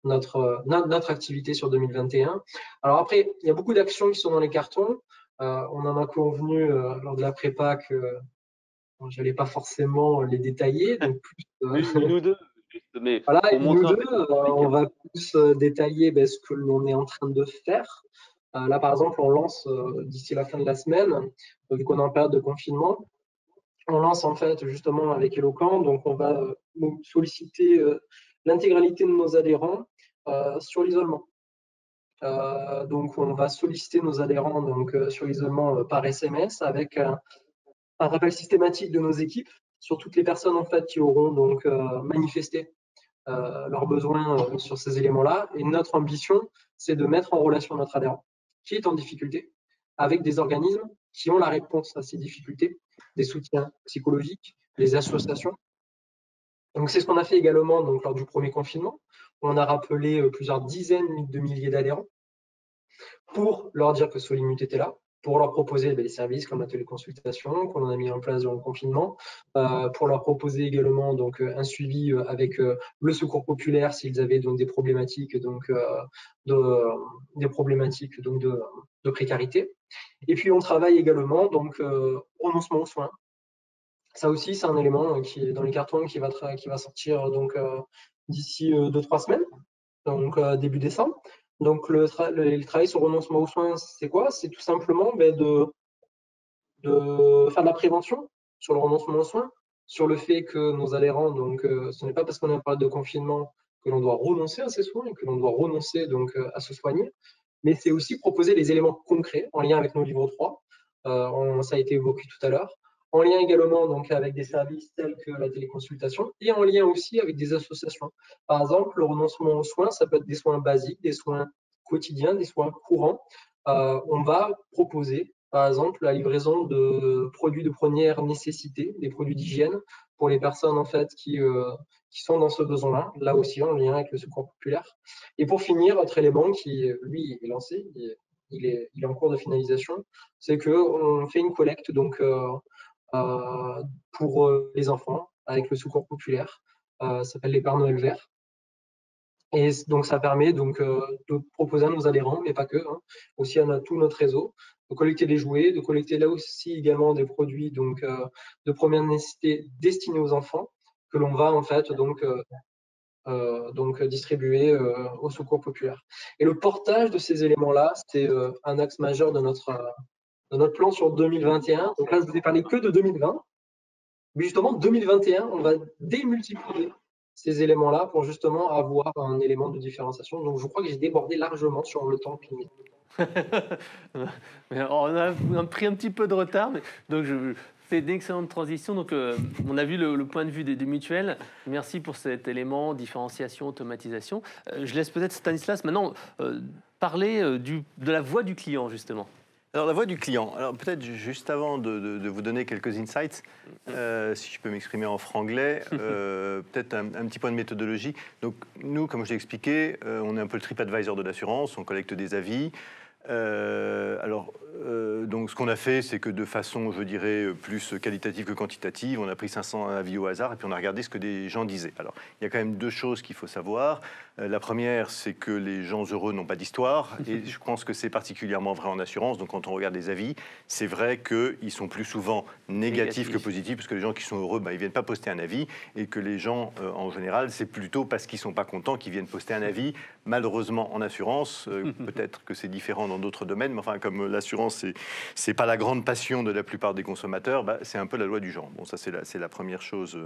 S3: notre activité sur 2021. Alors après, il y a beaucoup d'actions qui sont dans les cartons. On en a convenu lors de la prépa que je n'allais pas forcément les détailler. Donc
S1: plus une ou deux. Mais
S3: voilà,
S1: pour
S3: nous deux, on va plus détailler ce que l'on est en train de faire. Là, par exemple, on lance d'ici la fin de la semaine, vu qu'on est en période de confinement, on lance en fait justement avec Eloquent, donc on va solliciter l'intégralité de nos adhérents sur l'isolement. Donc on va solliciter nos adhérents donc, sur l'isolement par SMS avec un rappel systématique de nos équipes sur toutes les personnes en fait qui auront donc manifesté leurs besoins sur ces éléments-là. Et notre ambition, c'est de mettre en relation notre adhérent qui est en difficulté avec des organismes qui ont la réponse à ces difficultés, des soutiens psychologiques, les associations. Donc c'est ce qu'on a fait également donc, lors du premier confinement. On a rappelé plusieurs dizaines de milliers d'adhérents pour leur dire que Solimut était là, pour leur proposer des services comme la téléconsultation qu'on a mis en place durant le confinement, pour leur proposer également donc un suivi avec le secours populaire s'ils avaient donc des problématiques donc de précarité. Et puis on travaille également donc renoncement aux soins. Ça aussi c'est un élément qui est dans les cartons qui va sortir donc d'ici 2-3 semaines, donc début décembre. Donc, le travail sur le renoncement aux soins, c'est quoi? C'est tout simplement de faire de la prévention sur le renoncement aux soins, sur le fait que nos adhérents, donc, ce n'est pas parce qu'on est en période de confinement que l'on doit renoncer à ces soins et que l'on doit renoncer donc, à se soigner, mais c'est aussi proposer des éléments concrets en lien avec nos livres 3. Ça a été évoqué tout à l'heure. En lien également donc, avec des services tels que la téléconsultation et en lien aussi avec des associations. Par exemple, le renoncement aux soins, ça peut être des soins basiques, des soins quotidiens, des soins courants. On va proposer, par exemple, la livraison de produits de première nécessité, des produits d'hygiène pour les personnes en fait qui sont dans ce besoin-là, là aussi en lien avec le secours populaire. Et pour finir, autre élément qui, lui, est lancé, il est en cours de finalisation, c'est qu'on fait une collecte donc, pour les enfants avec le secours populaire. Ça s'appelle les Pères Noël verts. Et donc, ça permet donc, de proposer à nos adhérents, mais pas que, aussi à tout notre réseau, de collecter des jouets, de collecter là aussi également des produits donc, de première nécessité destinés aux enfants que l'on va en fait donc distribuer au secours populaire. Et le portage de ces éléments-là, c'est un axe majeur de notre plan sur 2021. Donc là, je vous ai parlé que de 2020. Mais justement, 2021, on va démultiplier ces éléments-là pour justement avoir un élément de différenciation. Donc je crois que j'ai débordé largement sur le temps limite.
S1: On a pris un petit peu de retard, mais donc je fais d'excellentes transitions. Donc on a vu le point de vue des mutuelles. Merci pour cet élément différenciation, automatisation. Je laisse peut-être Stanislas maintenant parler de la voix du client justement.
S4: Alors, la voix du client. Alors, peut-être juste avant de vous donner quelques insights, si je peux m'exprimer en franglais, peut-être un petit point de méthodologie. Donc, nous, comme je l'ai expliqué, on est un peu le TripAdvisor de l'assurance, on collecte des avis. Donc, ce qu'on a fait, c'est que de façon, je dirais, plus qualitative que quantitative, on a pris 500 avis au hasard et puis on a regardé ce que des gens disaient. Alors, il y a quand même deux choses qu'il faut savoir. La première, c'est que les gens heureux n'ont pas d'histoire et je pense que c'est particulièrement vrai en assurance. Donc, quand on regarde les avis, c'est vrai qu'ils sont plus souvent négatifs que positifs parce que les gens qui sont heureux, ils ne viennent pas poster un avis et que les gens, en général, c'est plutôt parce qu'ils ne sont pas contents qu'ils viennent poster un avis. Malheureusement, en assurance, peut-être que c'est différent dans d'autres domaines, mais enfin, comme l'assurance, c'est pas la grande passion de la plupart des consommateurs, c'est un peu la loi du genre. Bon, ça, c'est la première chose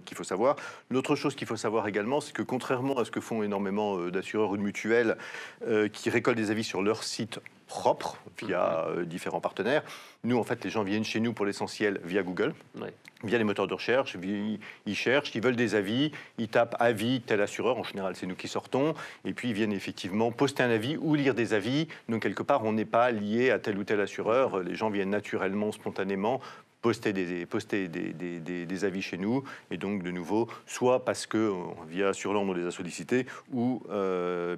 S4: qu'il faut savoir. L'autre chose qu'il faut savoir également, c'est que contrairement à ce que font énormément d'assureurs ou de mutuelles qui récoltent des avis sur leur site propre via différents partenaires. Nous, en fait, les gens viennent chez nous pour l'essentiel via Google, via les moteurs de recherche. Ils cherchent, ils veulent des avis, ils tapent avis tel assureur. En général, c'est nous qui sortons. Et puis, ils viennent effectivement poster un avis ou lire des avis. Donc, quelque part, on n'est pas lié à tel ou tel assureur. Les gens viennent naturellement, spontanément poster des avis chez nous, et donc de nouveau, soit parce que via Assureland on les a sollicités, ou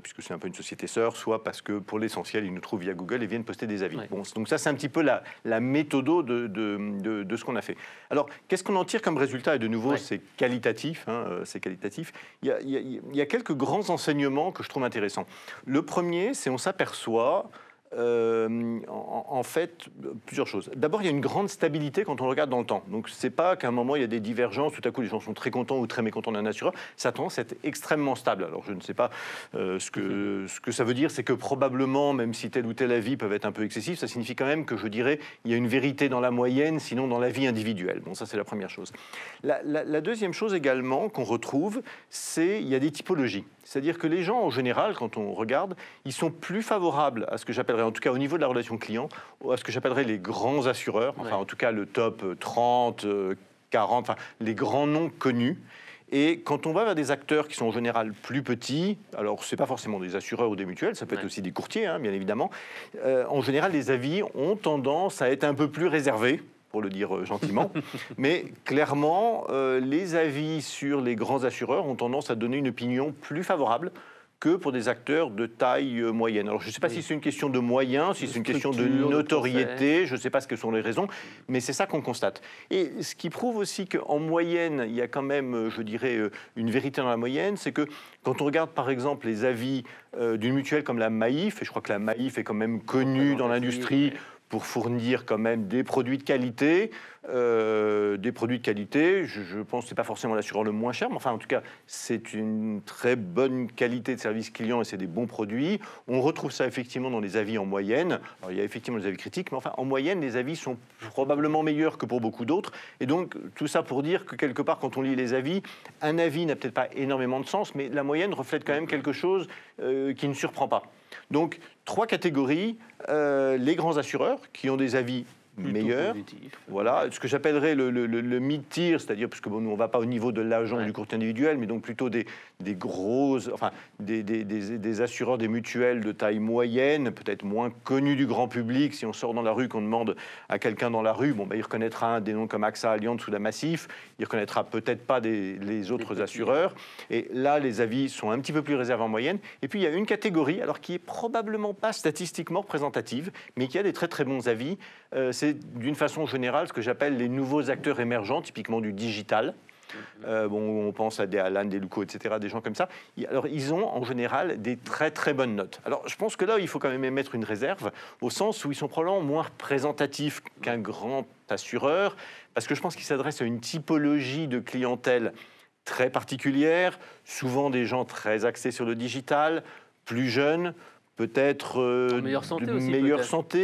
S4: puisque c'est un peu une société sœur, soit parce que pour l'essentiel ils nous trouvent via Google et viennent poster des avis. Bon, donc ça c'est un petit peu la méthode de ce qu'on a fait. Alors qu'est-ce qu'on en tire comme résultat? Et de nouveau c'est qualitatif, c'est qualitatif. Il y a quelques grands enseignements que je trouve intéressants. Le premier, c'est on s'aperçoit en fait, plusieurs choses. D'abord, il y a une grande stabilité quand on regarde dans le temps. Donc, c'est pas qu'à un moment, il y a des divergences, tout à coup, les gens sont très contents ou très mécontents d'un assureur. Ça a tendance à être extrêmement stable. Alors, je ne sais pas ce que ça veut dire, c'est que probablement, même si tel ou tel avis peuvent être un peu excessifs, ça signifie quand même que, je dirais, il y a une vérité dans la moyenne, sinon dans la vie individuelle. Bon, ça, c'est la première chose. La deuxième chose également qu'on retrouve, c'est il y a des typologies. C'est-à-dire que les gens, en général, quand on regarde, ils sont plus favorables à ce que j'appellerais, en tout cas au niveau de la relation client, à ce que j'appellerais les grands assureurs, enfin en tout cas le top 30, 40, enfin les grands noms connus. Et quand on va vers des acteurs qui sont en général plus petits, alors ce n'est pas forcément des assureurs ou des mutuelles, ça peut être aussi des courtiers, bien évidemment, en général les avis ont tendance à être un peu plus réservés, pour le dire gentiment. Mais clairement, les avis sur les grands assureurs ont tendance à donner une opinion plus favorable que pour des acteurs de taille moyenne. Alors, je ne sais pas si c'est une question de moyens, si c'est une question de notoriété, je ne sais pas ce que sont les raisons, mais c'est ça qu'on constate. Et ce qui prouve aussi qu'en moyenne, il y a quand même, je dirais, une vérité dans la moyenne, c'est que quand on regarde, par exemple, les avis d'une mutuelle comme la Maïf, et je crois que la Maïf est quand même connue dans l'industrie pour fournir quand même des produits de qualité. Je pense que ce n'est pas forcément l'assureur le moins cher, mais enfin, en tout cas, c'est une très bonne qualité de service client et c'est des bons produits. On retrouve ça effectivement dans les avis en moyenne. Alors, il y a effectivement des avis critiques, mais enfin, en moyenne, les avis sont probablement meilleurs que pour beaucoup d'autres. Et donc, tout ça pour dire que quelque part, quand on lit les avis, un avis n'a peut-être pas énormément de sens, mais la moyenne reflète quand même quelque chose qui ne surprend pas. Donc, 3 catégories, les grands assureurs qui ont des avis meilleurs, voilà, ce que j'appellerais le mid-tier, c'est-à-dire, parce que bon, nous on ne va pas au niveau de l'agent du courtier individuel, mais donc plutôt des grosses, enfin des assureurs, des mutuelles de taille moyenne, peut-être moins connus du grand public. Si on sort dans la rue, qu'on demande à quelqu'un dans la rue, bon, il reconnaîtra des noms comme AXA, Allianz ou la Massif, il reconnaîtra peut-être pas les autres assureurs. Et là, les avis sont un petit peu plus réservés en moyenne. Et puis il y a une catégorie, alors qui est probablement pas statistiquement représentative, mais qui a des très très bons avis. C'est d'une façon générale ce que j'appelle les nouveaux acteurs émergents, typiquement du digital. On pense à des Alan, des Luco, etc., des gens comme ça. Alors, ils ont en général des très très bonnes notes. Alors, je pense que là, il faut quand même émettre une réserve, au sens où ils sont probablement moins représentatifs qu'un grand assureur, parce que je pense qu'ils s'adressent à une typologie de clientèle très particulière, souvent des gens très axés sur le digital, plus jeunes, peut-être
S1: meilleure santé aussi,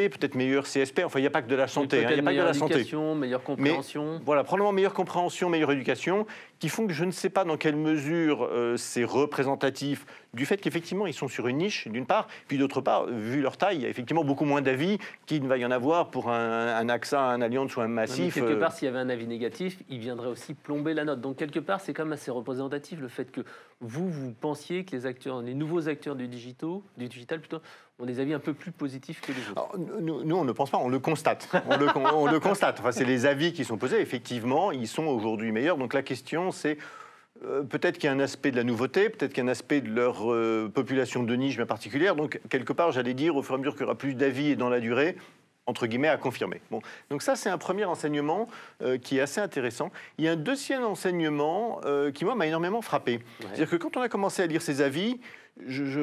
S4: peut-être meilleure CSP. Enfin, il n'y a pas que de la santé. Il n'y a pas que de la santé.
S1: Meilleure compréhension.
S4: Mais, voilà, probablement meilleure compréhension, meilleure éducation, qui font que je ne sais pas dans quelle mesure c'est représentatif du fait qu'effectivement, ils sont sur une niche, d'une part, puis d'autre part, vu leur taille, il y a effectivement beaucoup moins d'avis qu'il ne va y en avoir pour un AXA, un Allianz ou un Massif.
S1: Quelque part, s'il y avait un avis négatif, il viendrait aussi plomber la note. Donc, quelque part, c'est quand même assez représentatif le fait que vous pensiez que les nouveaux acteurs du digital plutôt, ont des avis un peu plus positifs que les autres.
S4: Alors, nous, on ne pense pas, on le constate. On le constate. Enfin, c'est les avis qui sont posés. Effectivement, ils sont aujourd'hui meilleurs. Donc la question, c'est peut-être qu'il y a un aspect de la nouveauté, peut-être qu'il y a un aspect de leur population de niche bien particulière. Donc, quelque part, j'allais dire, au fur et à mesure qu'il y aura plus d'avis et dans la durée, entre guillemets, à confirmer. Bon. Donc ça, c'est un premier enseignement qui est assez intéressant. Il y a un deuxième enseignement qui, moi, m'a énormément frappé. C'est-à-dire que quand on a commencé à lire ces avis, je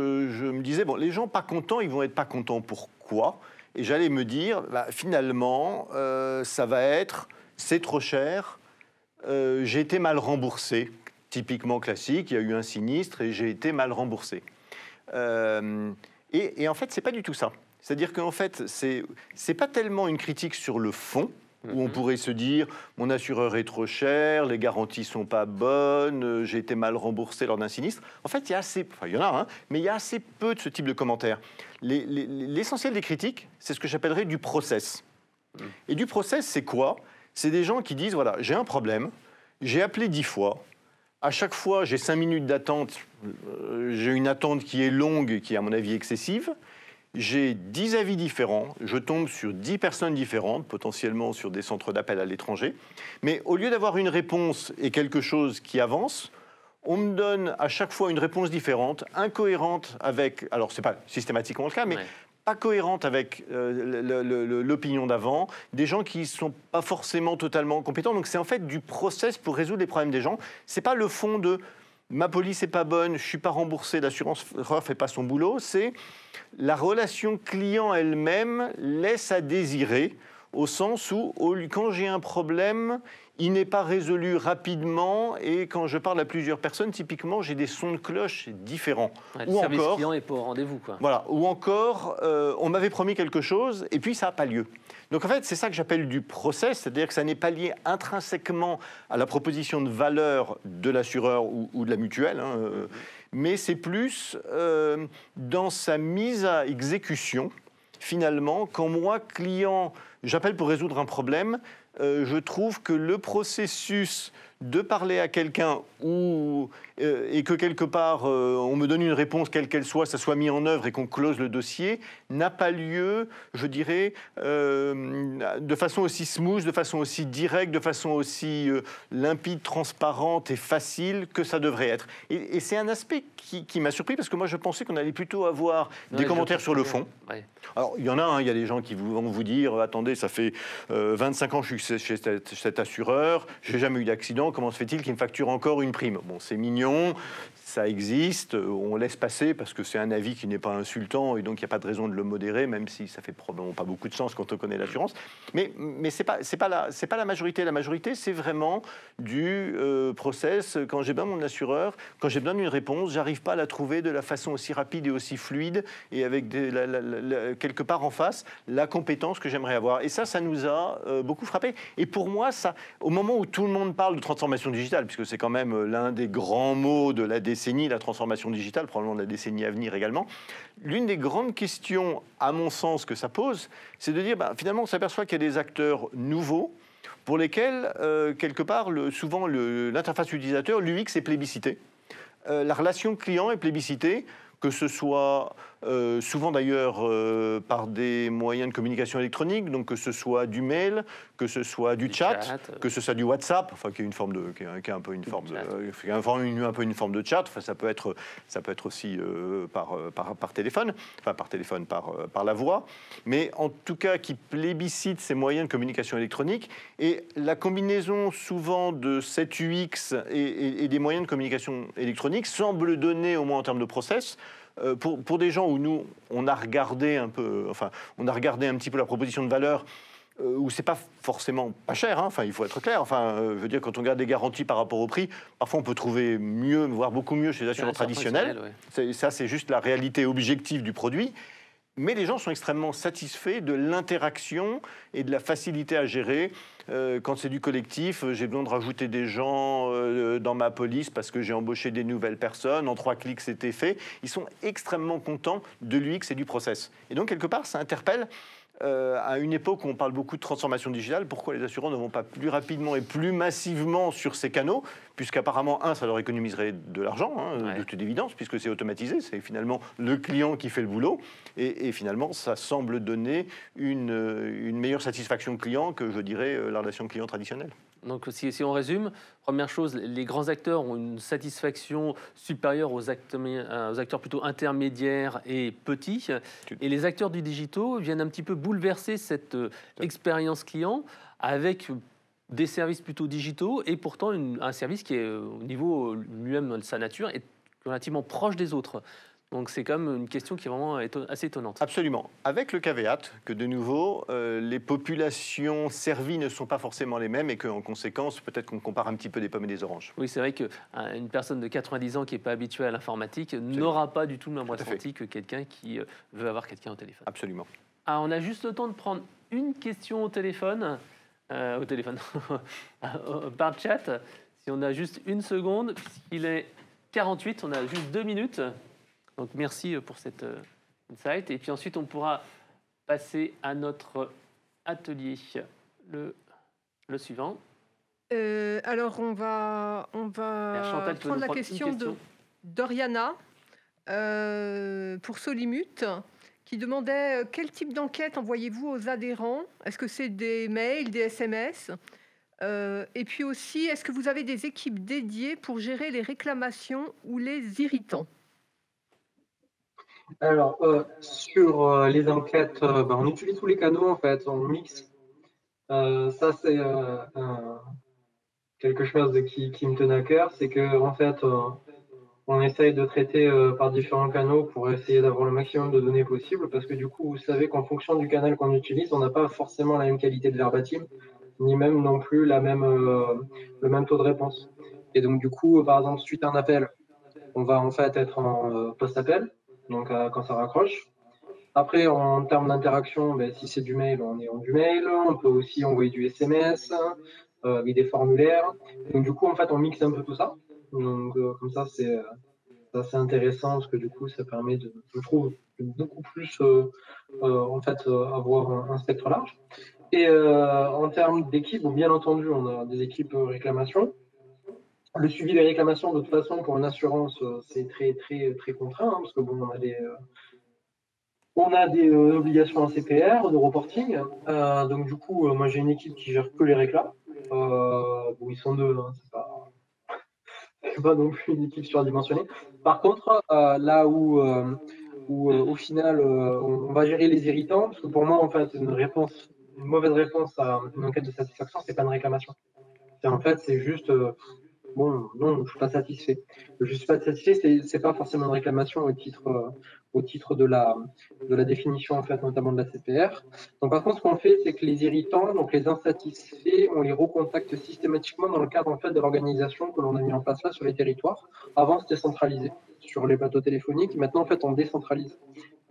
S4: me disais, bon, les gens pas contents, ils vont être pas contents. Pourquoi ? Et j'allais me dire, finalement, ça va être, c'est trop cher, j'ai été mal remboursé. Typiquement classique, il y a eu un sinistre et j'ai été mal remboursé. Et en fait, c'est pas du tout ça. C'est-à-dire qu'en fait, c'est pas tellement une critique sur le fond, où on pourrait se dire mon assureur est trop cher, les garanties sont pas bonnes, j'ai été mal remboursé lors d'un sinistre. En fait, il y a assez, enfin, il y en a, hein, mais il y a assez peu de ce type de commentaires. L'essentiel des critiques, c'est ce que j'appellerais du process. Et du process, c'est quoi? C'est des gens qui disent voilà, j'ai un problème, j'ai appelé 10 fois. À chaque fois, j'ai 5 minutes d'attente. J'ai une attente qui est longue, qui est à mon avis excessive. J'ai 10 avis différents. Je tombe sur 10 personnes différentes, potentiellement sur des centres d'appel à l'étranger. Mais au lieu d'avoir une réponse et quelque chose qui avance, on me donne à chaque fois une réponse différente, incohérente avec... Alors, ce n'est pas systématiquement le cas, mais... pas cohérente avec l'opinion d'avant, des gens qui ne sont pas forcément totalement compétents. Donc c'est en fait du process pour résoudre les problèmes des gens. Ce n'est pas le fond de ma police n'est pas bonne, je ne suis pas remboursé, l'assurance ne fait pas son boulot. C'est la relation client elle-même laisse à désirer, au sens où quand j'ai un problème, il n'est pas résolu rapidement, et quand je parle à plusieurs personnes, typiquement, j'ai des sons de cloche différents.
S1: Ouais, le service client n'est pas au rendez-vous, quoi.
S4: Voilà, ou encore, on m'avait promis quelque chose, et puis ça n'a pas lieu. Donc en fait, c'est ça que j'appelle du process, c'est-à-dire que ça n'est pas lié intrinsèquement à la proposition de valeur de l'assureur ou de la mutuelle, hein, mais c'est plus dans sa mise à exécution. Finalement, quand moi, client, j'appelle pour résoudre un problème, je trouve que le processus de parler à quelqu'un et que quelque part on me donne une réponse quelle qu'elle soit, ça soit mis en œuvre et qu'on close le dossier, n'a pas lieu, je dirais, de façon aussi smooth, de façon aussi directe, de façon aussi limpide, transparente et facile que ça devrait être. Et c'est un aspect qui m'a surpris, parce que moi je pensais qu'on allait plutôt avoir des commentaires sur le fond.
S1: Ouais.
S4: Alors il y en a, hein, il y a des gens qui vont vous dire attendez, ça fait 25 ans que je suis chez cet assureur, j'ai jamais eu d'accident, comment se fait-il qu'il me facture encore une prime? Bon, c'est mignon, ça existe, on laisse passer parce que c'est un avis qui n'est pas insultant et donc il n'y a pas de raison de le modérer, même si ça fait probablement pas beaucoup de sens quand on connaît l'assurance. Mais c'est pas la majorité. La majorité, c'est vraiment du process. Quand j'ai besoin de mon assureur, quand j'ai besoin d'une réponse, j'arrive pas à la trouver de la façon aussi rapide et aussi fluide et avec quelque part en face la compétence que j'aimerais avoir. Et ça nous a beaucoup frappé. Et pour moi, ça, au moment où tout le monde parle de transformation digitale, puisque c'est quand même l'un des grands mots de la décennie, la transformation digitale, probablement de la décennie à venir également, l'une des grandes questions, à mon sens, que ça pose, c'est de dire, finalement, on s'aperçoit qu'il y a des acteurs nouveaux pour lesquels, quelque part, souvent, l'interface utilisateur, l'UX, est plébiscitée. La relation client est plébiscitée, que ce soit souvent d'ailleurs par des moyens de communication électronique, donc que ce soit du mail, que ce soit du chat, que ce soit du WhatsApp, enfin qui est une forme de, qui est un peu une forme de, un peu une forme de chat. Enfin, ça peut être aussi par téléphone, enfin par la voix, mais en tout cas qui plébiscite ces moyens de communication électronique, et la combinaison souvent de cet UX et des moyens de communication électronique semble donner, au moins en termes de process, pour des gens où nous, on a regardé un petit peu la proposition de valeur, où c'est pas forcément pas cher, hein, enfin, il faut être clair. Enfin, je veux dire, quand on regarde les garanties par rapport au prix, parfois on peut trouver mieux, voire beaucoup mieux chez les assureurs traditionnels. Ouais. Ça, c'est juste la réalité objective du produit. Mais les gens sont extrêmement satisfaits de l'interaction et de la facilité à gérer. Quand c'est du collectif, j'ai besoin de rajouter des gens dans ma police parce que j'ai embauché des nouvelles personnes. En 3 clics, c'était fait. Ils sont extrêmement contents de l'UX et du process. Et donc, quelque part, ça interpelle à une époque où on parle beaucoup de transformation digitale, pourquoi les assureurs ne vont pas plus rapidement et plus massivement sur ces canaux, puisqu'apparemment, ça leur économiserait de l'argent, hein, de toute évidence, puisque c'est automatisé, c'est finalement le client qui fait le boulot, et finalement, ça semble donner une meilleure satisfaction client que, je dirais, la relation client traditionnelle.
S1: Donc si on résume, première chose, les grands acteurs ont une satisfaction supérieure aux acteurs plutôt intermédiaires et petits. Et les acteurs du digitaux viennent un petit peu bouleverser cette expérience client avec des services plutôt digitaux et pourtant un service qui est au niveau lui-même de sa nature est relativement proche des autres. Donc c'est quand même une question qui est vraiment assez étonnante.
S4: Absolument. Avec le caveat que, de nouveau, les populations servies ne sont pas forcément les mêmes et qu'en conséquence, peut-être qu'on compare un petit peu des pommes et des oranges.
S1: Oui, c'est vrai qu'une personne de 90 ans qui n'est pas habituée à l'informatique n'aura pas du tout le même ressenti que quelqu'un qui veut avoir quelqu'un au téléphone.
S4: Absolument.
S1: Alors, on a juste le temps de prendre une question au téléphone. au téléphone, par chat. Si on a juste une seconde, puisqu'il est 48, on a juste 2 minutes. Donc merci pour cette insight. Et puis ensuite, on pourra passer à notre atelier, le suivant.
S5: Alors, on va
S1: Chantal, tu veux
S5: prendre
S1: nous
S5: la
S1: prendre une
S5: question d'Oriana pour Solimut, qui demandait quel type d'enquête envoyez-vous aux adhérents? Est-ce que c'est des mails, des SMS? Et puis aussi, est-ce que vous avez des équipes dédiées pour gérer les réclamations ou les irritants?
S3: Alors, sur les enquêtes, on utilise tous les canaux, en fait, on mixe. Ça, c'est quelque chose qui me tenait à cœur, c'est que en fait, on essaye de traiter par différents canaux pour essayer d'avoir le maximum de données possible, parce que du coup, vous savez qu'en fonction du canal qu'on utilise, on n'a pas forcément la même qualité de verbatim, ni même non plus le même taux de réponse. Et donc, du coup, par exemple, suite à un appel, on va en fait être en post-appel, donc quand ça raccroche. Après, en termes d'interaction, si c'est du mail, on est en du mail. On peut aussi envoyer du SMS avec des formulaires. Donc, du coup, en fait, on mixe un peu tout ça. Donc, comme ça, c'est assez intéressant parce que du coup, ça permet je trouve, de beaucoup plus en fait, avoir un spectre large. Et en termes d'équipe, bien entendu, on a des équipes réclamation. Le suivi des réclamations, de toute façon, pour une assurance, c'est très, très, très contraint, parce que bon, on a des obligations en CPR, de reporting. Donc, du coup, moi, j'ai une équipe qui gère que les réclams. Bon, ils sont deux, hein, c'est pas non plus une équipe surdimensionnée. Par contre, là où au final, on va gérer les irritants, parce que pour moi, en fait, une mauvaise réponse à une enquête de satisfaction, c'est pas une réclamation. En fait, c'est juste bon, non, je suis pas satisfait. Je suis pas satisfait, c'est pas forcément une réclamation au titre de la définition, en fait, notamment de la CPR. Donc, par contre, ce qu'on fait, c'est que les irritants, donc les insatisfaits, on les recontacte systématiquement dans le cadre, en fait, de l'organisation que l'on a mis en place là sur les territoires. Avant, c'était centralisé sur les plateaux téléphoniques. Maintenant, en fait, on décentralise.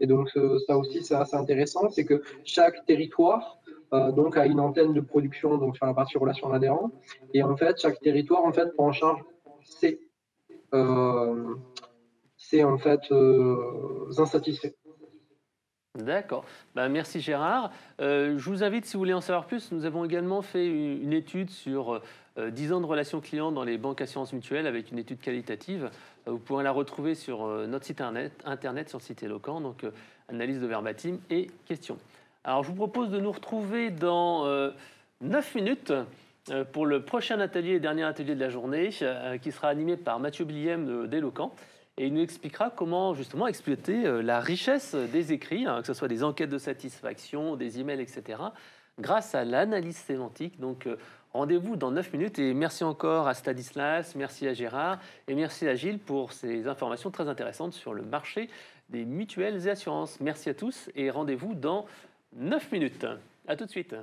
S3: Et donc, ça aussi, c'est assez intéressant, c'est que chaque territoire donc a une antenne de production donc sur la partie relation adhérent. Et en fait, chaque territoire en fait prend en charge ses en fait insatisfaits.
S1: D'accord. Merci Gérard. Je vous invite, si vous voulez en savoir plus, nous avons également fait une étude sur 10 ans de relations clients dans les banques assurances mutuelles avec une étude qualitative. Vous pourrez la retrouver sur notre site internet sur le site Eloquent, donc analyse de verbatim et questions. Alors je vous propose de nous retrouver dans 9 minutes pour le prochain atelier et dernier atelier de la journée qui sera animé par Mathieu Bliem d'Eloquent. Et il nous expliquera comment justement exploiter la richesse des écrits, que ce soit des enquêtes de satisfaction, des emails, etc., grâce à l'analyse sémantique. Donc rendez-vous dans 9 minutes et merci encore à Stanislas, merci à Gérard et merci à Gilles pour ces informations très intéressantes sur le marché des mutuelles et assurances. Merci à tous et rendez-vous dans 9 minutes. À tout de suite.